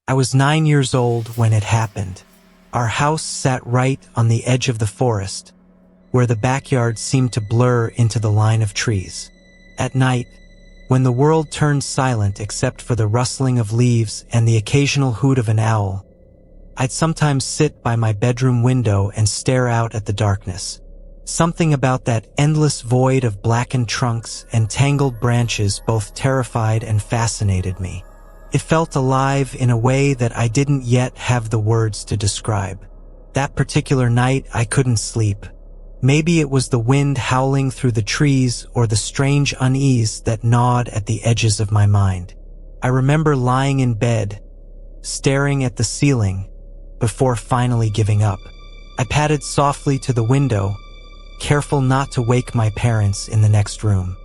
I was 9 years old when it happened. Our house sat right on the edge of the forest, where the backyard seemed to blur into the line of trees. At night, when the world turned silent except for the rustling of leaves and the occasional hoot of an owl, I'd sometimes sit by my bedroom window and stare out at the darkness. Something about that endless void of blackened trunks and tangled branches both terrified and fascinated me. It felt alive in a way that I didn't yet have the words to describe. That particular night, I couldn't sleep. Maybe it was the wind howling through the trees or the strange unease that gnawed at the edges of my mind. I remember lying in bed, staring at the ceiling, before finally giving up. I padded softly to the window, careful not to wake my parents in the next room.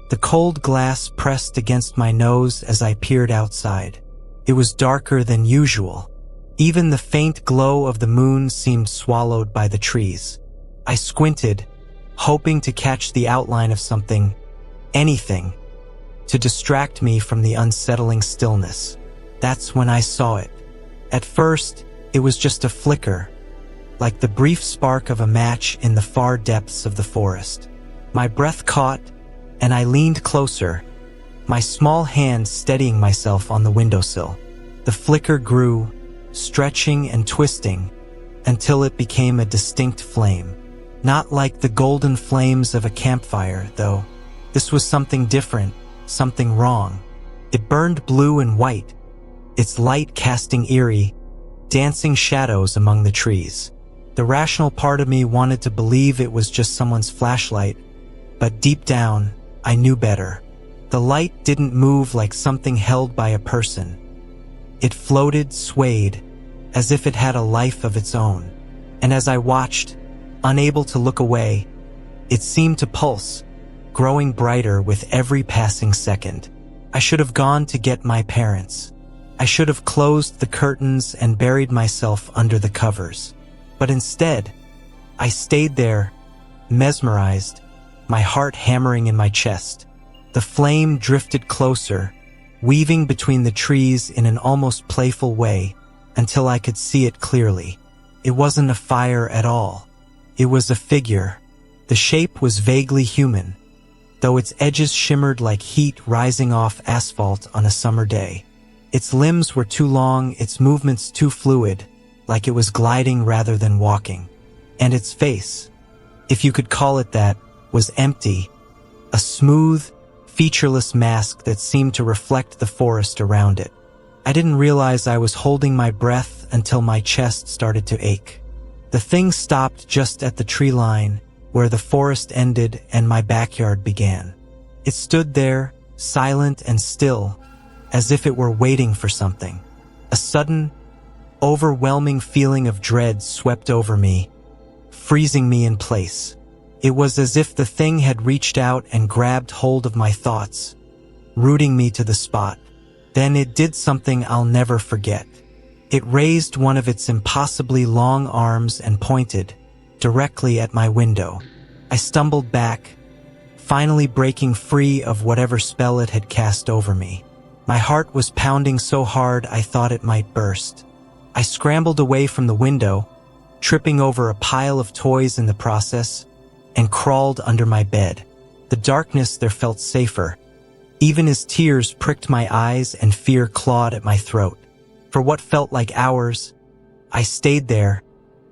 The cold glass pressed against my nose as I peered outside. It was darker than usual. Even the faint glow of the moon seemed swallowed by the trees. I squinted, hoping to catch the outline of something, anything, to distract me from the unsettling stillness. That's when I saw it. At first, it was just a flicker, like the brief spark of a match in the far depths of the forest. My breath caught, and I leaned closer, my small hand steadying myself on the windowsill. The flicker grew, stretching and twisting, until it became a distinct flame. Not like the golden flames of a campfire, though. This was something different, something wrong. It burned blue and white, its light casting eerie, dancing shadows among the trees. The rational part of me wanted to believe it was just someone's flashlight, but deep down, I knew better. The light didn't move like something held by a person. It floated, swayed, as if it had a life of its own. And as I watched, unable to look away, it seemed to pulse, growing brighter with every passing second. I should have gone to get my parents. I should have closed the curtains and buried myself under the covers. But instead, I stayed there, mesmerized, my heart hammering in my chest. The flame drifted closer, weaving between the trees in an almost playful way, until I could see it clearly. It wasn't a fire at all. It was a figure. The shape was vaguely human, though its edges shimmered like heat rising off asphalt on a summer day. Its limbs were too long, its movements too fluid, like it was gliding rather than walking. And its face, if you could call it that, was empty, a smooth, featureless mask that seemed to reflect the forest around it. I didn't realize I was holding my breath until my chest started to ache. The thing stopped just at the tree line, where the forest ended and my backyard began. It stood there, silent and still, as if it were waiting for something. A sudden, overwhelming feeling of dread swept over me, freezing me in place. It was as if the thing had reached out and grabbed hold of my thoughts, rooting me to the spot. Then it did something I'll never forget. It raised one of its impossibly long arms and pointed directly at my window. I stumbled back, finally breaking free of whatever spell it had cast over me. My heart was pounding so hard I thought it might burst. I scrambled away from the window, tripping over a pile of toys in the process, and crawled under my bed. The darkness there felt safer, even as tears pricked my eyes and fear clawed at my throat. For what felt like hours, I stayed there,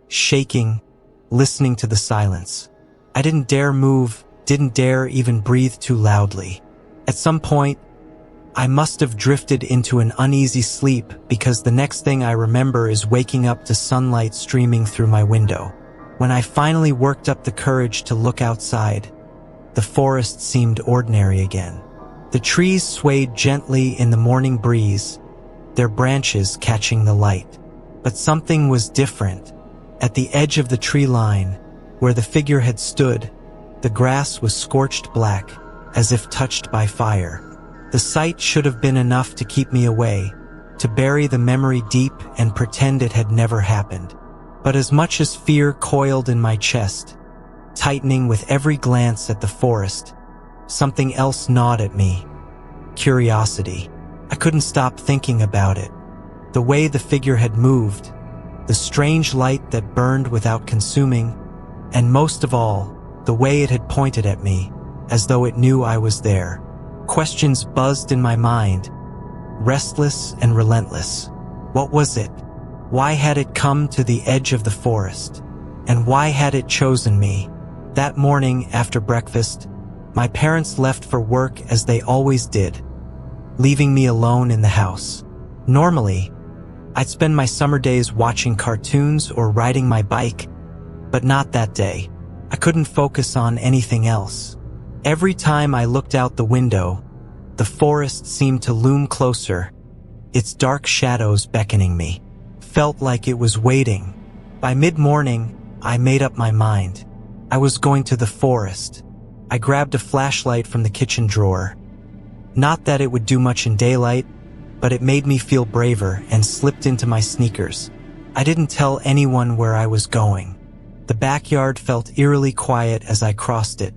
shaking, listening to the silence. I didn't dare move, didn't dare even breathe too loudly. At some point, I must have drifted into an uneasy sleep because the next thing I remember is waking up to sunlight streaming through my window. When I finally worked up the courage to look outside, the forest seemed ordinary again. The trees swayed gently in the morning breeze, their branches catching the light. But something was different. At the edge of the tree line, where the figure had stood, the grass was scorched black, as if touched by fire. The sight should have been enough to keep me away, to bury the memory deep and pretend it had never happened. But as much as fear coiled in my chest, tightening with every glance at the forest, something else gnawed at me. Curiosity. I couldn't stop thinking about it. The way the figure had moved, the strange light that burned without consuming, and most of all, the way it had pointed at me, as though it knew I was there. Questions buzzed in my mind, restless and relentless. What was it? Why had it come to the edge of the forest? And why had it chosen me? That morning, after breakfast, my parents left for work as they always did, leaving me alone in the house. Normally, I'd spend my summer days watching cartoons or riding my bike, but not that day. I couldn't focus on anything else. Every time I looked out the window, the forest seemed to loom closer, its dark shadows beckoning me. Felt like it was waiting. By mid-morning, I made up my mind. I was going to the forest. I grabbed a flashlight from the kitchen drawer. Not that it would do much in daylight, but it made me feel braver and slipped into my sneakers. I didn't tell anyone where I was going. The backyard felt eerily quiet as I crossed it,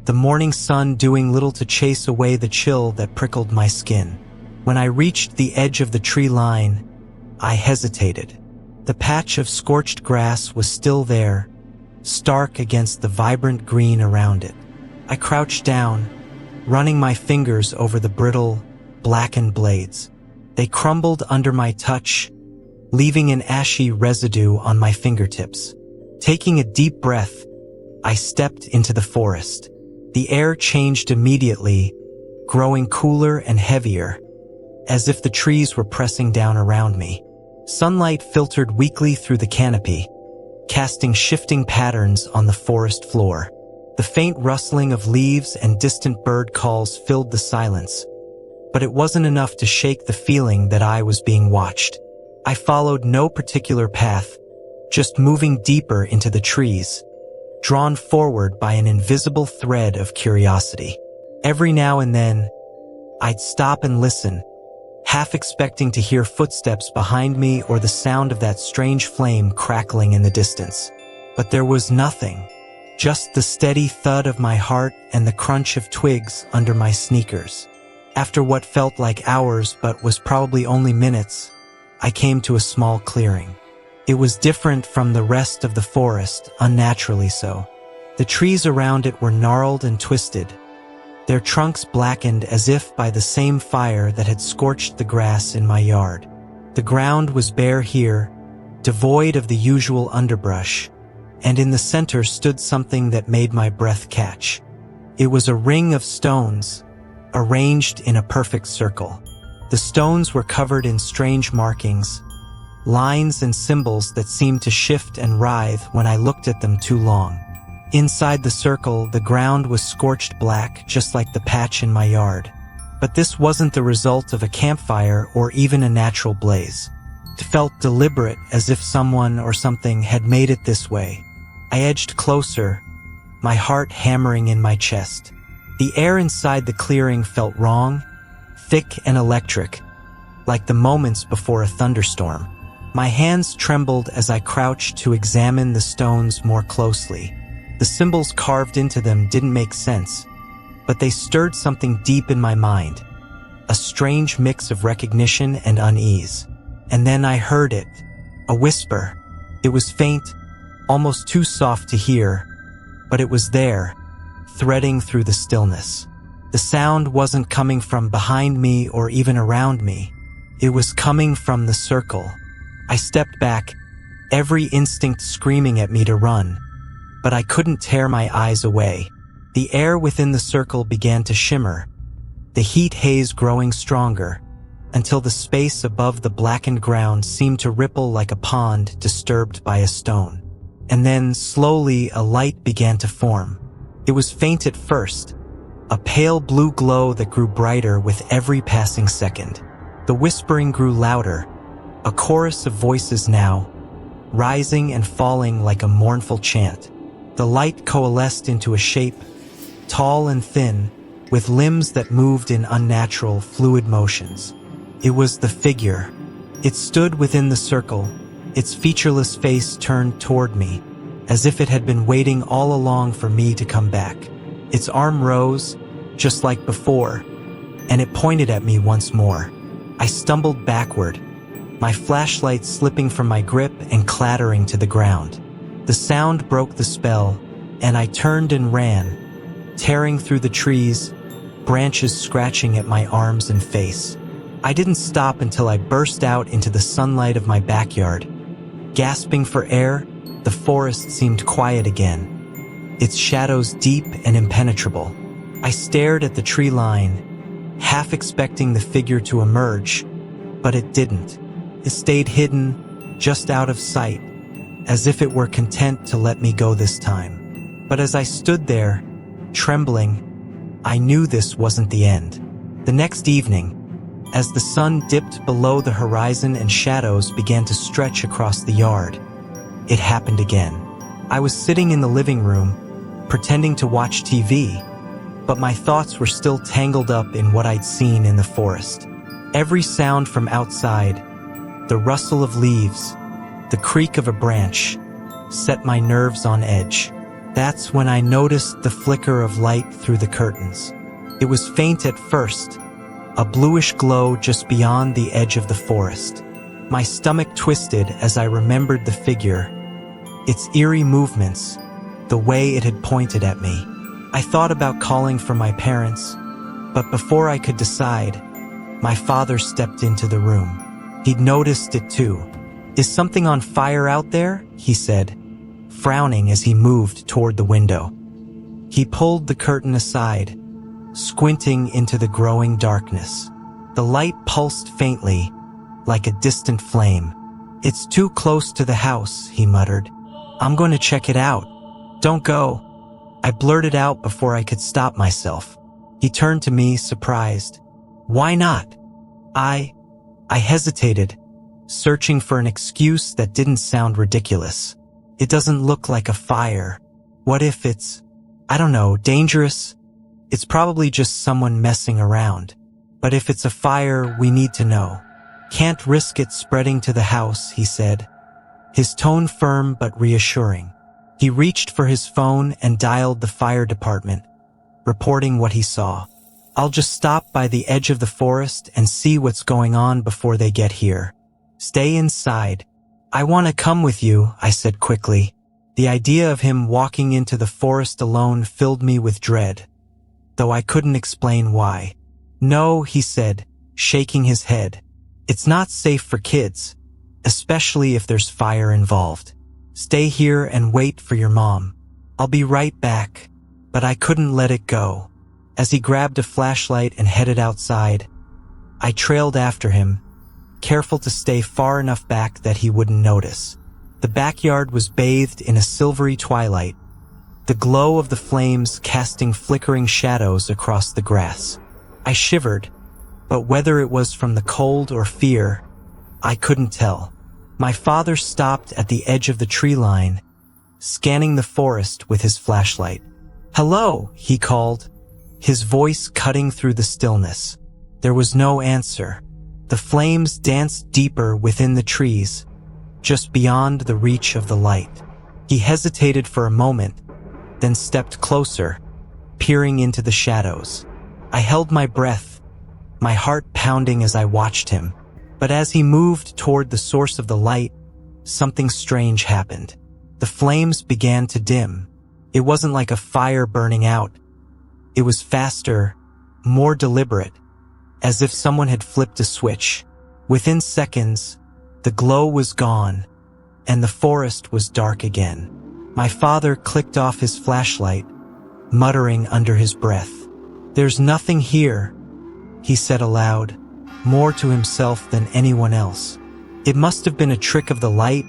the morning sun doing little to chase away the chill that prickled my skin. When I reached the edge of the tree line, I hesitated. The patch of scorched grass was still there, stark against the vibrant green around it. I crouched down, running my fingers over the brittle, blackened blades. They crumbled under my touch, leaving an ashy residue on my fingertips. Taking a deep breath, I stepped into the forest. The air changed immediately, growing cooler and heavier, as if the trees were pressing down around me. Sunlight filtered weakly through the canopy, casting shifting patterns on the forest floor. The faint rustling of leaves and distant bird calls filled the silence, but it wasn't enough to shake the feeling that I was being watched. I followed no particular path, just moving deeper into the trees, drawn forward by an invisible thread of curiosity. Every now and then, I'd stop and listen, half expecting to hear footsteps behind me or the sound of that strange flame crackling in the distance. But there was nothing, just the steady thud of my heart and the crunch of twigs under my sneakers. After what felt like hours but was probably only minutes, I came to a small clearing. It was different from the rest of the forest, unnaturally so. The trees around it were gnarled and twisted, their trunks blackened as if by the same fire that had scorched the grass in my yard. The ground was bare here, devoid of the usual underbrush, and in the center stood something that made my breath catch. It was a ring of stones, arranged in a perfect circle. The stones were covered in strange markings, lines and symbols that seemed to shift and writhe when I looked at them too long. Inside the circle, the ground was scorched black, just like the patch in my yard. But this wasn't the result of a campfire or even a natural blaze. It felt deliberate, as if someone or something had made it this way. I edged closer, my heart hammering in my chest. The air inside the clearing felt wrong, thick and electric, like the moments before a thunderstorm. My hands trembled as I crouched to examine the stones more closely. The symbols carved into them didn't make sense, but they stirred something deep in my mind, a strange mix of recognition and unease. And then I heard it, a whisper. It was faint, almost too soft to hear, but it was there, threading through the stillness. The sound wasn't coming from behind me or even around me. It was coming from the circle. I stepped back, every instinct screaming at me to run, but I couldn't tear my eyes away. The air within the circle began to shimmer, the heat haze growing stronger, until the space above the blackened ground seemed to ripple like a pond disturbed by a stone. And then, slowly, a light began to form. It was faint at first, a pale blue glow that grew brighter with every passing second. The whispering grew louder, a chorus of voices now, rising and falling like a mournful chant. The light coalesced into a shape, tall and thin, with limbs that moved in unnatural, fluid motions. It was the figure. It stood within the circle, its featureless face turned toward me, as if it had been waiting all along for me to come back. Its arm rose, just like before, and it pointed at me once more. I stumbled backward, my flashlight slipping from my grip and clattering to the ground. The sound broke the spell, and I turned and ran, tearing through the trees, branches scratching at my arms and face. I didn't stop until I burst out into the sunlight of my backyard. Gasping for air, the forest seemed quiet again, its shadows deep and impenetrable. I stared at the tree line, half expecting the figure to emerge, but it didn't. It stayed hidden, just out of sight, as if it were content to let me go this time. But as I stood there, trembling, I knew this wasn't the end. The next evening, as the sun dipped below the horizon and shadows began to stretch across the yard, it happened again. I was sitting in the living room, pretending to watch TV, but my thoughts were still tangled up in what I'd seen in the forest. Every sound from outside, the rustle of leaves, the creak of a branch, set my nerves on edge. That's when I noticed the flicker of light through the curtains. It was faint at first, a bluish glow just beyond the edge of the forest. My stomach twisted as I remembered the figure, its eerie movements, the way it had pointed at me. I thought about calling for my parents, but before I could decide, my father stepped into the room. He'd noticed it too. "Is something on fire out there?" he said, frowning as he moved toward the window. He pulled the curtain aside, squinting into the growing darkness. The light pulsed faintly, like a distant flame. "It's too close to the house," he muttered. "I'm going to check it out." "Don't go," I blurted out before I could stop myself. He turned to me, surprised. "Why not?" I hesitated, searching for an excuse that didn't sound ridiculous. "It doesn't look like a fire. What if it's, I don't know, dangerous? It's probably just someone messing around. But if it's a fire, we need to know. Can't risk it spreading to the house," he said, his tone firm but reassuring. He reached for his phone and dialed the fire department, reporting what he saw. "I'll just stop by the edge of the forest and see what's going on before they get here. Stay inside." "I want to come with you," I said quickly. The idea of him walking into the forest alone filled me with dread, though I couldn't explain why. "No," he said, shaking his head. "It's not safe for kids, especially if there's fire involved. Stay here and wait for your mom. I'll be right back." But I couldn't let it go. As he grabbed a flashlight and headed outside, I trailed after him, careful to stay far enough back that he wouldn't notice. The backyard was bathed in a silvery twilight, the glow of the flames casting flickering shadows across the grass. I shivered, but whether it was from the cold or fear, I couldn't tell. My father stopped at the edge of the tree line, scanning the forest with his flashlight. "Hello," he called, his voice cutting through the stillness. There was no answer. The flames danced deeper within the trees, just beyond the reach of the light. He hesitated for a moment, then stepped closer, peering into the shadows. I held my breath, my heart pounding as I watched him. But as he moved toward the source of the light, something strange happened. The flames began to dim. It wasn't like a fire burning out. It was faster, more deliberate, as if someone had flipped a switch. Within seconds, the glow was gone, and the forest was dark again. My father clicked off his flashlight, muttering under his breath. "There's nothing here," he said aloud, more to himself than anyone else. It must have been a trick of the light,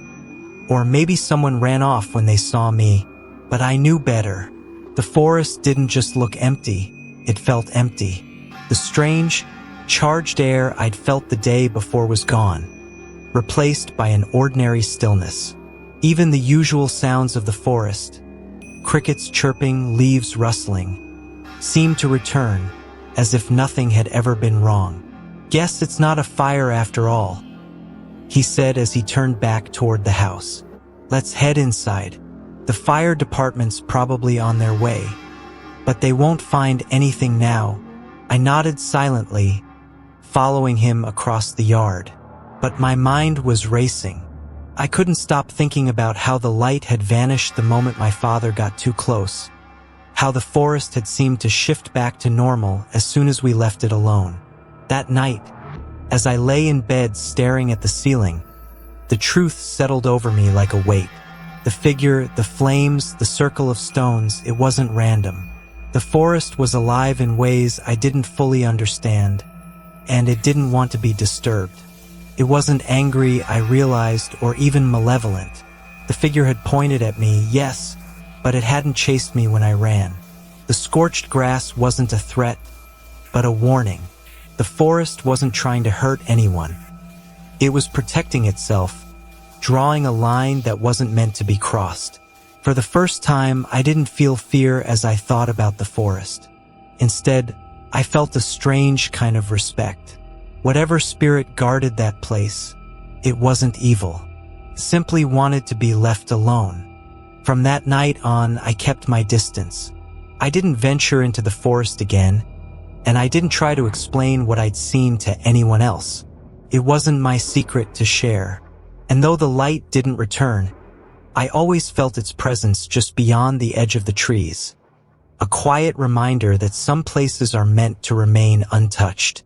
or maybe someone ran off when they saw me, but I knew better. The forest didn't just look empty, it felt empty. The strange, charged air I'd felt the day before was gone, replaced by an ordinary stillness. Even the usual sounds of the forest, crickets chirping, leaves rustling, seemed to return, as if nothing had ever been wrong. "Guess it's not a fire after all," he said as he turned back toward the house. "Let's head inside. The fire department's probably on their way, but they won't find anything now." I nodded silently, following him across the yard. but my mind was racing. I couldn't stop thinking about how the light had vanished the moment my father got too close, how the forest had seemed to shift back to normal as soon as we left it alone. That night, as I lay in bed staring at the ceiling, the truth settled over me like a weight. The figure, the flames, the circle of stones, it wasn't random. The forest was alive in ways I didn't fully understand, and it didn't want to be disturbed. It wasn't angry, I realized, or even malevolent. The figure had pointed at me, yes, but it hadn't chased me when I ran. The scorched grass wasn't a threat, but a warning. The forest wasn't trying to hurt anyone. It was protecting itself, drawing a line that wasn't meant to be crossed. For the first time, I didn't feel fear as I thought about the forest. Instead, I felt a strange kind of respect. Whatever spirit guarded that place, it wasn't evil. Simply wanted to be left alone. From that night on, I kept my distance. I didn't venture into the forest again, and I didn't try to explain what I'd seen to anyone else. It wasn't my secret to share. And though the light didn't return, I always felt its presence just beyond the edge of the trees. A quiet reminder that some places are meant to remain untouched.